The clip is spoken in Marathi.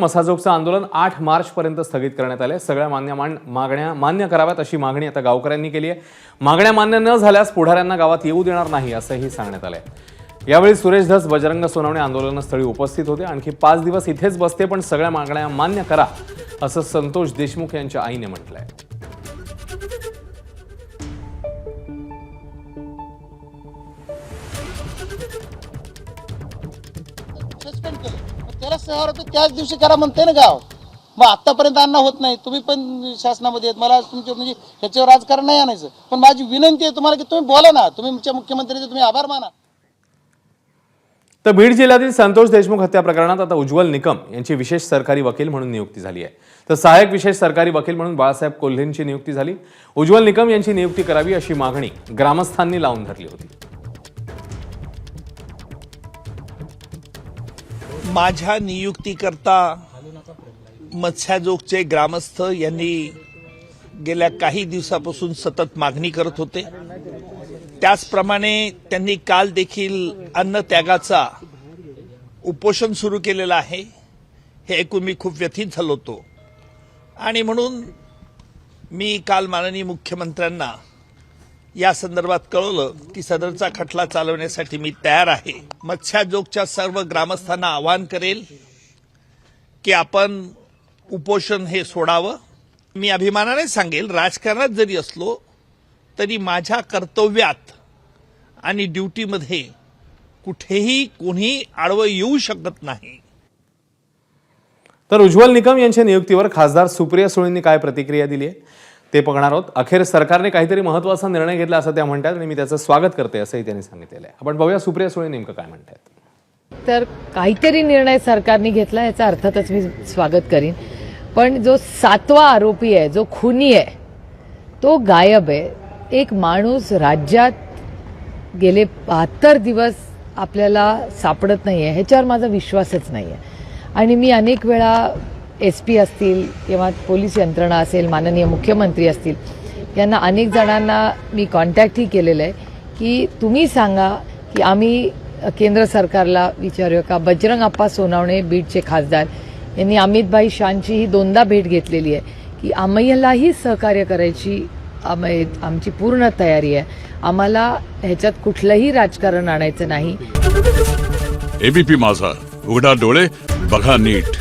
मसाजोगचं आंदोलन 8 मार्चपर्यंत स्थगित करण्यात आले। सगळ्या मागण्या मान्य कराव्यात अशी मागणी आता गावकऱ्यांनी केली आहे। मागण्या मान्य न झाल्यास पुढाऱ्यांना गावात येऊ देणार नाही असंही सांगण्यात आलंय। यावेळी सुरेश धस, बजरंग सोनवणे आंदोलनस्थळी उपस्थित होते। आणखी 5 दिवस इथेच बसते पण सगळ्या मागण्या मान्य करा असं संतोष देशमुख यांच्या आईने म्हटलंय। त्याला सहर होतं त्याच दिवशी करा म्हणते ना गाव। मग आतापर्यंत अन्न होत नाही, तुम्ही पण शासनामध्ये आहेत, मला तुमच्या म्हणजे ह्याच्यावर राजकारण नाही आणायचं, पण माझी विनंती आहे तुम्हाला की तुम्ही बोला ना, तुमच्या मुख्यमंत्र्यांचे तुम्ही आभार माना। तर बीड जिल्ह्यातील संतोष देशमुख हत्या प्रकरणात आता उज्ज्वल निकम यांची विशेष सरकारी वकील म्हणून नियुक्ती झाली आहे। तर सहाय्यक विशेष सरकारी वकील म्हणून बाळासाहेब कोल्हेंची नियुक्ती झाली। उज्ज्वल निकम यांची नियुक्ती करावी अशी मागणी ग्रामस्थांनी लावून धरली होती। माझ्या नियुक्तीकरता मत्स्याजोगचे ग्रामस्थ यांनी गेल्या काही दिवसापासून सतत मागणी करत होते। त्याचप्रमाणे त्यांनी काल देखील अन्न त्यागाचा उपोषण सुरू केलेलं आहे। हे ऐकून मी खूप व्यथित झालो होतो आणि म्हणून मी काल माननीय मुख्यमंत्र्यांना या संदर्भात कळवलं की सदरचा खटला चालवण्यासाठी मी तयार आहे। मत्स्याजोगच्या सर्व ग्रामस्थांना आवाहन करेल की आपण उपोषण हे सोडावं। मी अभिमानाने सांगेल, राजकारणात जरी असलो तरी माझ्या कर्तव्यात आणि ड्युटीमध्ये कुठेही कोणी आडवं येऊ शकत नाही। तर उज्ज्वल निकम यांच्या नियुक्तीवर खासदार सुप्रिया सुळेंनी काय प्रतिक्रिया दिली आहे ते बघणार आहोत। अखेर सरकारने काहीतरी महत्त्वाचा निर्णय घेतला असं त्या म्हणतात आणि मी त्याचं स्वागत करते असंही त्यांनी सांगितलेलं आहे। आपण बघूया सुप्रिया सुळे नेमकं काय म्हणतात। तर काहीतरी निर्णय सरकारने घेतला याचा अर्थातच मी स्वागत करीन, पण जो 7वा आरोपी आहे, जो खुनी आहे, तो गायब आहे। एक माणूस राज्यात गेले 72 दिवस आपल्याला सापडत नाहीये, ह्याच्यावर माझा विश्वासच नाहीये। आणि मी अनेक वेळा SP असतील किंवा पोलीस यंत्रणा असेल, माननीय मुख्यमंत्री असतील, यांना अनेक जणांना मी कॉन्टॅक्टही केलेलं आहे की तुम्ही सांगा की आम्ही केंद्र सरकारला विचारूया का। बजरंग अप्पा सोनवणे बीडचे खासदार यांनी अमितभाई शांची ही 2दा भेट घेतलेली आहे की आम्हालाही सहकार्य करायची आमची पूर्ण तयारी आहे। आम्हाला ह्याच्यात कुठलंही राजकारण आणायचं नाही। ABP माझा, उघडा डोळे बघा नीट।